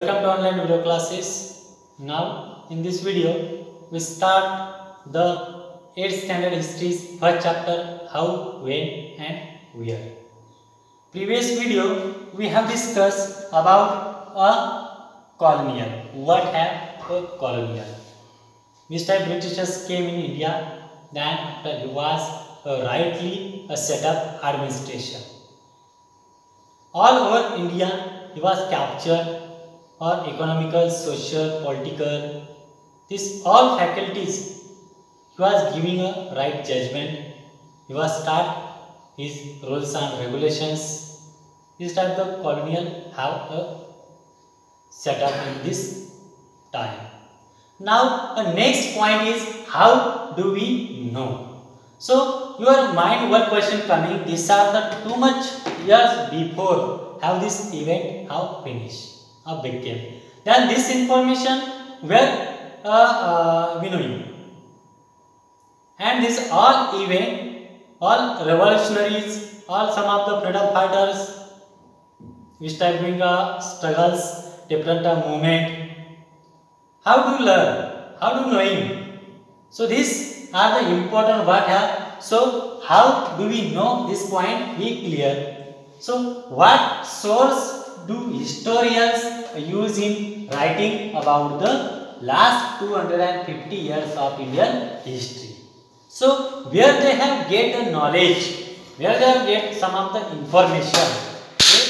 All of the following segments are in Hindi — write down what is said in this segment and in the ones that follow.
Welcome to online video classes. Now in this video we start the 8th standard history's first chapter, how, when and where. Previous video we have discussed about a colonial. What have a colonial? Which time Britishers came in India, then after he was rightly set up administration. All over India he was captured or economical, social, political, these all faculties he was giving a right judgment. He was start his rules and regulations. This type of colonial have a set up in this time. Now the next point is how do we know? So your mind one question coming, these are the too much years before have this event how finished. A big game. Then this information where we know, and this all event, all revolutionaries, all some of the freedom fighters, which type doing struggles, different movement. How to learn? How to knowing? So these are the important what have. So how do we know this point? Be clear. So what source do historians use in writing about the last 250 years of Indian history? So where they have get the knowledge, where they have get some of the information, okay?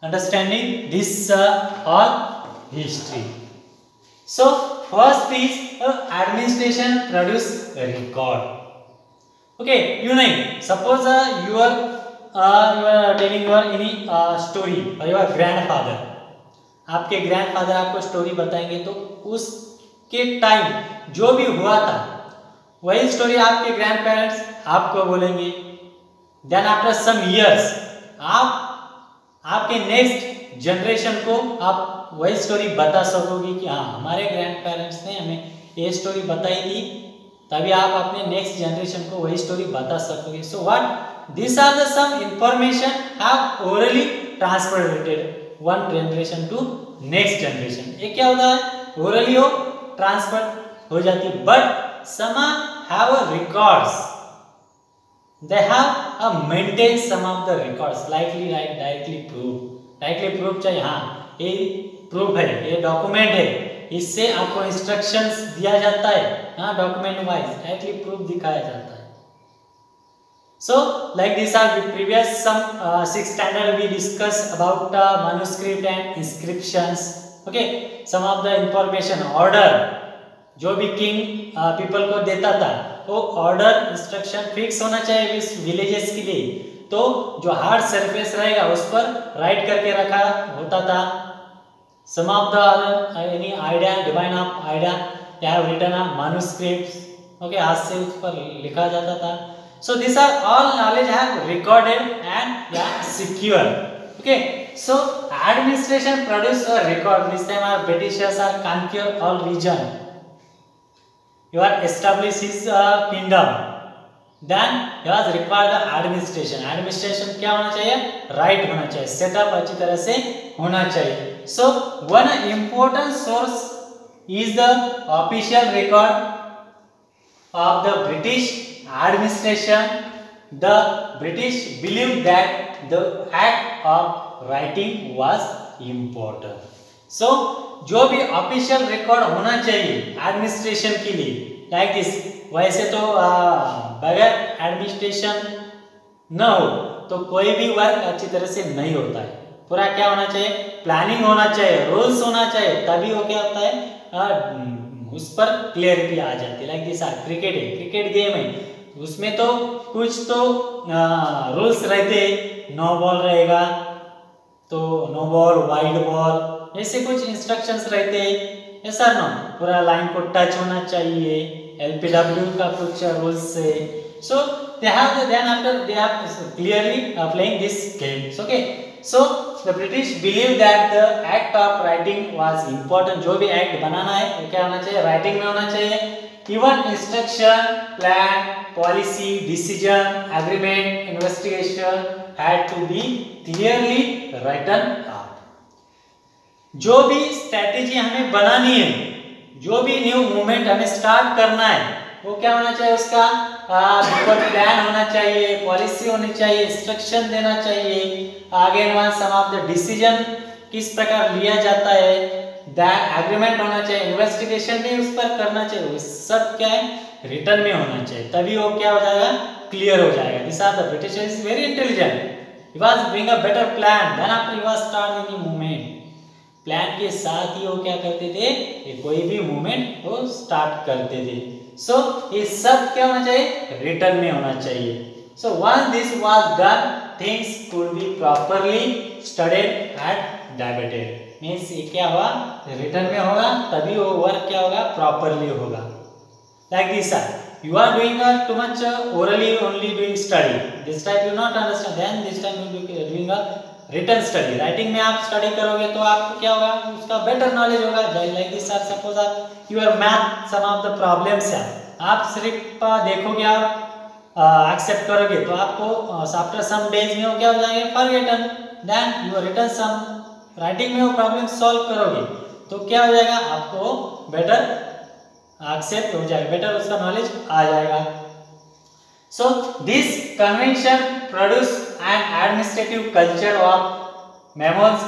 Understanding this all history. So first is administration produce a record. Okay, you know, suppose you are telling your any story or your grandfather, आपके ग्रैंडफादर आपको स्टोरी बताएंगे तो उसके टाइम जो भी हुआ था वही स्टोरी आपके ग्रैंड पेरेंट्स आपको बोलेंगे. देन आफ्टर सम इयर्स आपके नेक्स्ट जनरेशन को आप वही स्टोरी बता सकोगे कि हाँ हमारे ग्रैंड पेरेंट्स ने हमें ये स्टोरी बताई थी, तभी आप अपने नेक्स्ट जनरेशन को वही स्टोरी बता सकोगे. So what these are the some information have orally transferred one generation to next generation. ये क्या होता है? orally हो transfer हो जाती है, but some have a records. They have maintained some of the records, likely right, directly proof. Directly proof चाहिए, हाँ ये proof है, ये document है, इससे आपको instructions दिया जाता है, हाँ document wise directly proof दिखाया जाता है. So like this are the previous some 6th standard we discussed about manuscript and inscriptions. Okay, some of the information order जो भी king people को देता था वो order instruction fix होना चाहिए इस villages के लिए. तो जो hard surface रहेगा उस पर write करके रखा होता था. Some of the any idea divine of idea they have written a manuscripts. Okay, हाथ से उस पर लिखा जाता था. So these are all knowledge have recorded and they are secure. Okay, so administration produce a record. This time our Britishers are conquer all region. You are establish his kingdom. Then you was required the administration. Administration क्या होना चाहिए? Right होना चाहिए. Setup अच्छी तरह से होना चाहिए. So one important source is the official record of the British administration. The British believed that the act of writing was important. So जो भी ऑफिशियल रिकॉर्ड होना चाहिए एडमिनिस्ट्रेशन के लिए लाइक दिस, वैसे तो बगैर एडमिनिस्ट्रेशन न हो तो कोई भी वर्क अच्छी तरह से नहीं होता है. पूरा क्या होना चाहिए? प्लानिंग होना चाहिए, रूल्स होना चाहिए, तभी वो क्या होता है उस पर क्लियरिटी आ जाती है. लाइक दिस क्रिकेट है, क्रिकेट गेम है, उसमें तो कुछ तो रूल्स रहते, नो बॉल रहेगा तो नो बॉल, वाइड बॉल, ऐसे कुछ इंस्ट्रक्शंस रहते हैं. ऐसा नो पूरा लाइन को टच होना चाहिए, एलपीडब्ल्यू का कुछ रूल्स है. So they have then after they have clearly playing this games. Okay, so the British believe that the act of writing was important. जो भी एक्ट बनाना है वो क्या होना चाहिए? राइटिंग में होना चाहिए. Even instruction, plan, policy, decision, agreement, investigation had to be clearly written out. जो भी स्ट्रैटेजी हमें बनानी है, जो भी न्यू मूवमेंट हमें स्टार्ट करना है, वो क्या होना चाहिए, उसका प्लान होना चाहिए, पॉलिसी होनी चाहिए, इंस्ट्रक्शन देना चाहिए, आगे सम ऑफ द डिसीजन किस प्रकार लिया जाता है, दैट एग्रीमेंट होना चाहिए, इन्वेस्टिगेशन भी उस पर करना चाहिए, वो सब क्या है रिटर्न में होना चाहिए, तभी वो क्या हो जाएगा, क्लियर हो जाएगा। This are the British is very intelligent, he was bring a better plan then after he was start any movement, plan के साथ ही वो क्या करते थे, ये कोई भी मूवमेंट वो स्टार्ट करते थे। सो ये सब क्या होना चाहिए, रिटर्न में होना चाहिए। सो once this was done things could be properly studied and debated, means ये क्या हुआ, रिटर्न में होगा तभी वो वर्क क्या होगा, प्रॉपरली होगा। Like this you are doing too much orally only doing study, this time you not understand, then this time you be doing a written study, writing में आप स्टडी करोगे तो आपको क्या होगा, उसका बेटर नॉलेज होगा। Like this are suppose your math sum of the problems है, आप सिर्फ देखोगे, आप एक्सेप्ट करोगे तो आपको आफ्टर सम डेज में वो क्या हो जाएंगे, forgotten, then you return sum, writing में वो प्रॉब्लम सॉल्व करोगे तो क्या हो जाएगा, आपको बेटर एक्सेप्ट हो जाएगा, बेटर उसका नॉलेज आ जाएगा। So this convention produce an administrative culture of memos,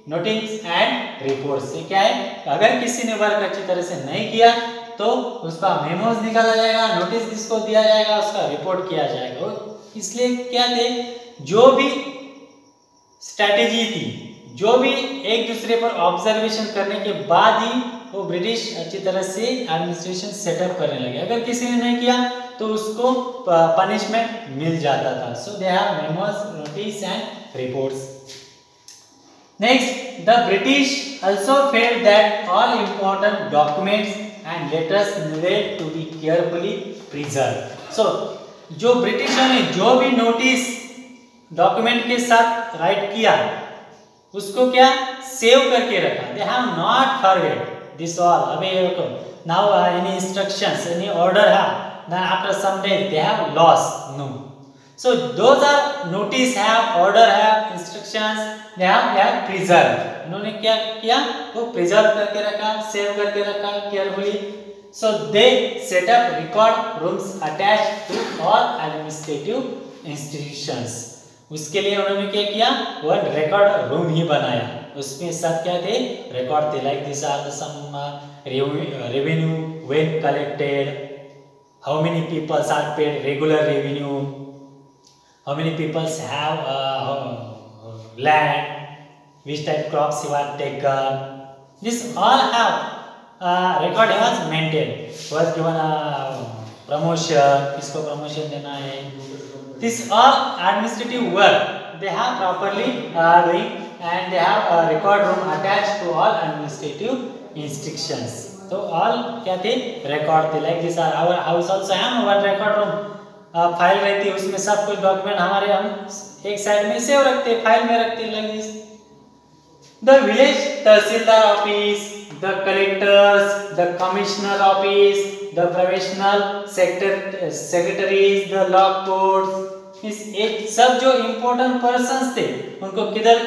notings and reports. ये क्या है, अगर किसी ने वर्क अच्छी तरह से नहीं किया तो उसका मेमोज निकाला जाएगा, नोटिस जिसको दिया जाएगा, उसका रिपोर्ट किया जाएगा। इसलिए क्या थे, जो भी स्ट्रैटेजी थी, जो भी एक दूसरे पर ऑब्जर्वेशन करने के बाद ही वो ब्रिटिश अच्छी तरह से एडमिनिस्ट्रेशन सेटअप करने लगे। अगर किसी ने नहीं किया तो उसको पनिशमेंट मिल जाता था। So they have memos, notice and reports. Next, the British also felt that all important documents and letters needed to be carefully preserve. So जो ब्रिटिशों ने जो भी नोटिस डॉक्यूमेंट के साथ राइट किया उसको क्या सेव करके रखा। They have not forget this all away now any instructions, any order then after some days they have lost, no, so those are notice have, order have, instructions they have preserved, उन्होंने क्या किया, वो प्रिजर्व करके रखा, सेव करके रखा carefully. so they set up record rooms attached to all administrative institutions, उसके लिए उन्होंने क्या किया, वो रिकॉर्ड रूम ही बनाया, उसमें सब क्या थे, रिकॉर्ड थे। Like this are the sum revenue when collected, how many peoples are paid regular revenue, how many peoples have land, which type crops you are taken, this all have record was maintained, was given promotion, किसको promotion देना है, this all administrative work they have properly doing and they have a record room attached to all administrative instructions. तो all क्या थे, record थे। like this our house also have one record room, file रहती है उसमें सब कुछ डॉक्यूमेंट हमारे हम एक साइड में सेव रखते हैं, फाइल में रखते हैं। like this the village tehsildar office, the collectors, the commissioner office, the professional secretaries, the law courts, इस एक सब जो इम्पोर्टेंट पर्सन्स थे उनको किधर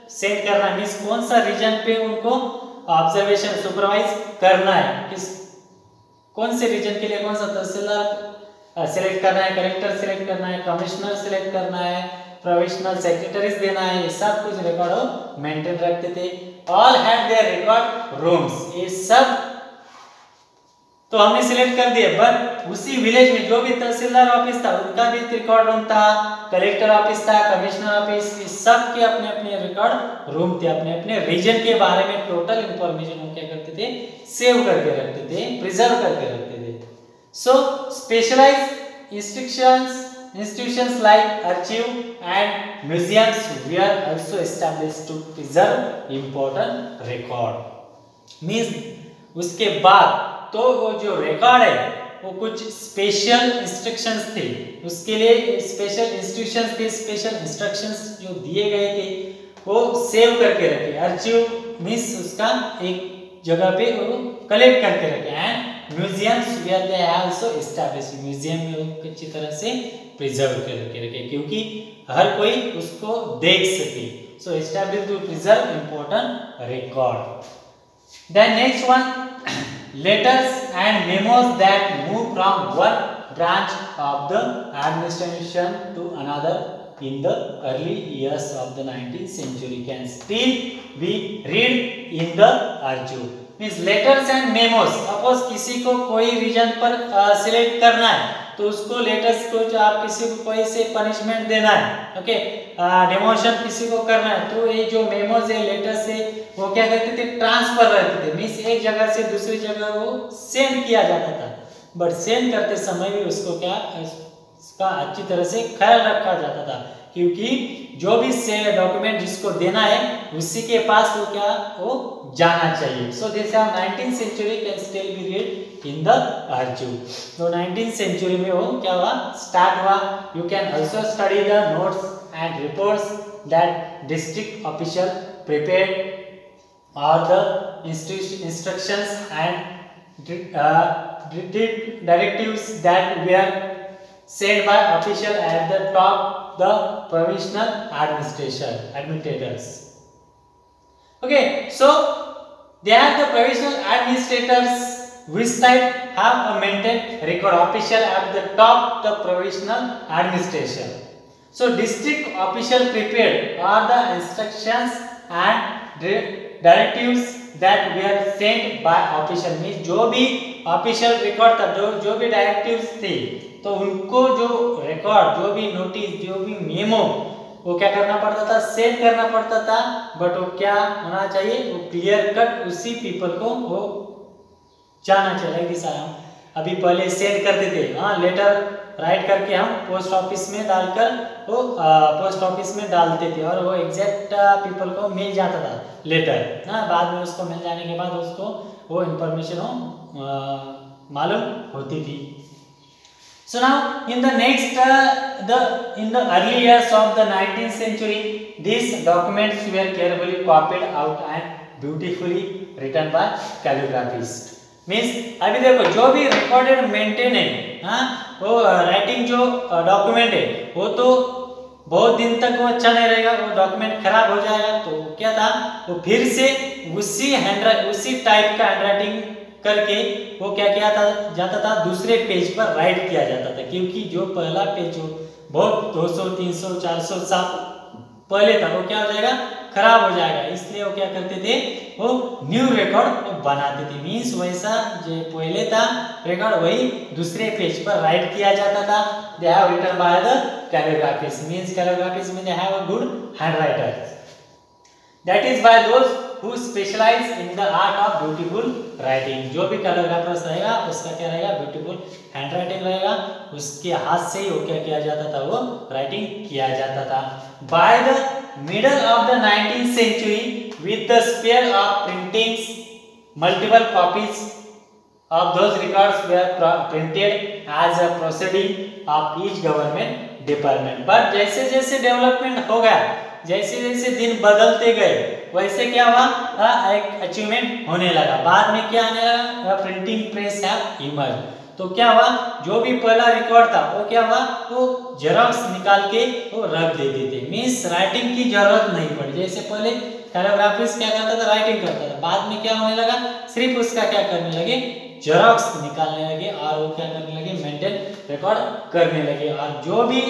सेट करना है, मीन्स कौन सा रीजन पे उनको ऑब्जर्वेशन सुपरवाइज करना है, किस कौन से रीजन के लिए कौन सा तहसीलदार सिलेक्ट करना है, कलेक्टर सिलेक्ट करना है, कमिश्नर सिलेक्ट करना है, प्रोविजनल सेक्रेटरीज देना है, ये सब कुछ रिकॉर्ड मेंटेन रखते थे। All had there record rooms, ये सब तो हमने सिलेक्ट कर दिए, बट उसी विलेज में जो भी तहसीलदार ऑफिस था उनका भी रिकॉर्ड रूम था, कलेक्टर ऑफिस था, कमिश्नर ऑफिस, इस सब के अपने अपने रिकॉर्ड रूम थे, अपने अपने रीजन के बारे में टोटल इंफॉर्मेशन वो क्या करते थे, सेव करके रखते थे, प्रिजर्व करके रखते थे। सो specialised institutions like archive and museums were also established to preserve important record, means उसके बाद तो वो जो रिकॉर्ड है वो कुछ स्पेशल इंस्ट्रक्शंस थे, उसके लिए स्पेशल इंस्टीट्यूशंस थे, स्पेशल इंस्ट्रक्शंस जो दिए गए थे वो सेव करके रखे। आर्चिव मींस उसका एक जगह पे वो कलेक्ट करके रखे। And museums where they also established, museum में वो अच्छी तरह से प्रिजर्व करके रखे क्योंकि हर कोई उसको देख सके, So establish to preserve important record. Then next one, letters and memos that move from one branch of the administration to another in the early years of the 19th century can still be read in the archive. Means letters and memos. Suppose किसी को कोई रीजन पर सिलेक्ट करना है तो उसको लेटर्स को जो आप किसी को कोई से पनिशमेंट देना है, ओके, डिमोशन किसी को करना है, तो ये जो मेमोज है लेटर्स है वो क्या करते थे, ट्रांसफर रहते थे। मीन्स एक जगह से दूसरी जगह वो सेंड किया जाता था, बट सेंड करते समय भी उसको क्या इसका अच्छी तरह से ख्याल रखा जाता था, क्योंकि जो भी से डॉक्यूमेंट जिसको देना है उसी के पास वो क्या वो जाना चाहिए। सो दिस है 19th century can still be read in the archive. तो 19th सेंचुरी में वो क्या हुआ, स्टार्ट हुआ। You can also study the notes and reports that district official prepared और the instructions and directives that were sent by official at the top the provisional administrators. Okay, so they are the provisional administrators which type have maintained record official at the top the provisional administration. So district official prepared are the instructions and directives that were sent by official, means जो भी ऑफिशियल रिकॉर्ड था, जो भी डायरेक्टिव्स थे, तो उनको जो रिकॉर्ड, जो भी नोटिस, जो भी मेमो वो क्या करना पड़ता था, सेंड करना पड़ता था। बट वो क्या होना चाहिए, वो क्लियर कट उसी पीपल को वो जाना चाहिए कि सर हम अभी पहले सेंड करते थे, हाँ, लेटर राइट करके हम पोस्ट ऑफिस में डालकर वो पोस्ट ऑफिस में डालते थे और वो एग्जैक्ट पीपल को मिल जाता था लेटर, ना, बाद में उसको मिल जाने के बाद उसको वो इंफॉर्मेशन हो मालूम होती थी। So now in the next in the early years of the 19th century, these documents were carefully copied out and beautifully written by calligraphists. Means अभी देखो जो भी रिकॉर्डेड मेंटेन है, हाँ, वो राइटिंग जो डॉक्यूमेंट है वो तो बहुत दिन तक वो अच्छा नहीं रहेगा, वो डॉक्यूमेंट खराब हो जाएगा। तो क्या था, वो फिर से उसी टाइप का हैंडराइटिंग करके वो क्या किया था जाता था, दूसरे पेज पर राइट किया जाता था, क्योंकि जो पहला पेज जो बहुत 200 300 400 साल पहले था वो क्या हो जाएगा, खराब हो जाएगा। इसलिए वो क्या करते थे, वो न्यू रिकॉर्ड बनाते थे। मीन्स वैसा जो पहले था रिकॉर्ड वही दूसरे पेज पर राइट किया जाता था। They have written by the calligraphist, means calligraphist में they have a good hand writer, that is by those who specialize in the art of beautiful writing। जो भी कैलिग्राफर्स रहेगा उसका क्या रहेगा, ब्यूटीफुल हैंड राइटिंग रहेगा, उसके हाथ से ही वो क्या किया जाता था, वो राइटिंग किया जाता था। By the middle of the 19th century, with the spear of printings, multiple copies of those records were printed as a proceeding of each government department। पर जैसे जैसे डेवलपमेंट हो गया, जैसे जैसे दिन बदलते गए, वैसे क्या हुआ, एक अचीवमेंट होने लगा। बाद में क्या आने लगा, प्रिंटिंग प्रेस हैव इमर्ज। तो क्या हुआ, जो भी पहला रिकॉर्ड था वो क्या हुआ, वो जेरॉक्स निकाल के वो रख देते थे। मीन्स राइटिंग की जरूरत नहीं पड़ी। जैसे पहले कैलिग्राफिस्ट क्या करता था, राइटिंग करता था, बाद में क्या होने लगा, सिर्फ उसका क्या करने लगे, जेरॉक्स निकालने लगे और वो क्या करने लगे, मेंटेन रिकॉर्ड करने लगे। और जो भी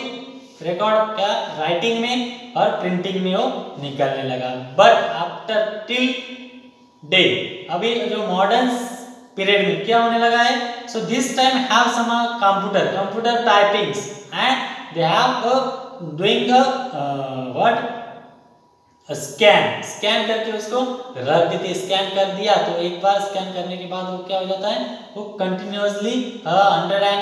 रिकॉर्ड क्या राइटिंग में और प्रिंटिंग में वो निकलने लगा। बट आफ्टर टिल डे, अभी जो मॉडर्न पीरियड में क्या होने लगा है, so this time have some computer typings and they have doing what scan करके उसको रख देते। स्कैन कर दिया तो एक बार स्कैन करने के बाद वो क्या हो जाता है, वो कंटिन्यूअसली 100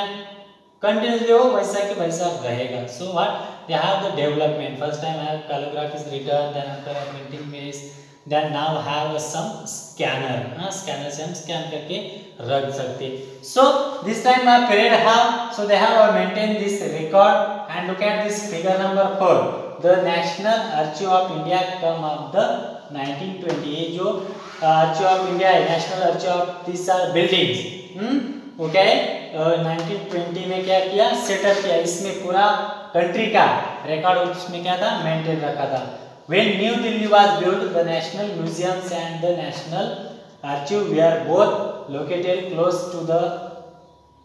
कंटिन्यूअसली वो वैसा कि वैसा रहेगा। So what they have the development, first time I have calligraphy is written, then after a printing press, then now have some scanner, scanner से हम स्कैन करके रख सकते। So this time my period have, so they have maintained this record and look at this figure number 4, the National Archive of India come of the 1920। ये जो Archive of India है, National Archive of these are buildings, okay, 1920 में क्या किया, सेटअप किया। इसमें पूरा कंट्री का रिकॉर्ड उसमें क्या था, मेंटेन रखा था। When New Delhi was built, the National Museums and the National Archive were both located close to the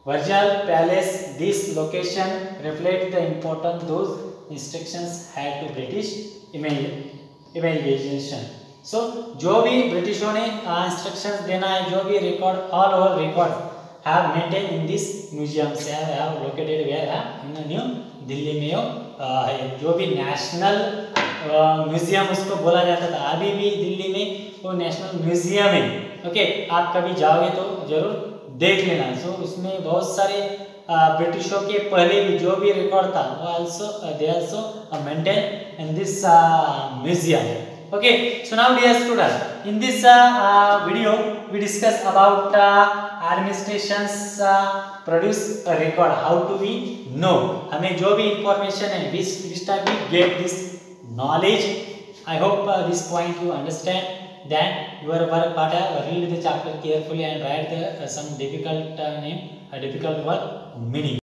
Virgil Palace. This location reflects the importance those instructions had to British imagination. So जो भी ब्रिटिशों ने इंस्ट्रक्शंस देना है, जो भी record, all over record have maintain in this museum से हैव लोकेटेड वेयर है इन न्यू दिल्ली में है। जो भी नेशनल म्यूजियम उसको बोला जाता था, अभी भी दिल्ली में वो नेशनल म्यूजियम है। ओके, आप कभी जाओगे तो जरूर देख लेना। सो उसमें बहुत सारे ब्रिटिशों के पहले भी जो भी रिकॉर्ड था वो they also maintain in this museum. Okay, so now dear students, in this video we discuss about administrations produce a record. How do we know? हमें जो भी information है, which time we get this knowledge. I hope this point you understand. Then your work part read the chapter carefully and write the some difficult name, difficult word meaning.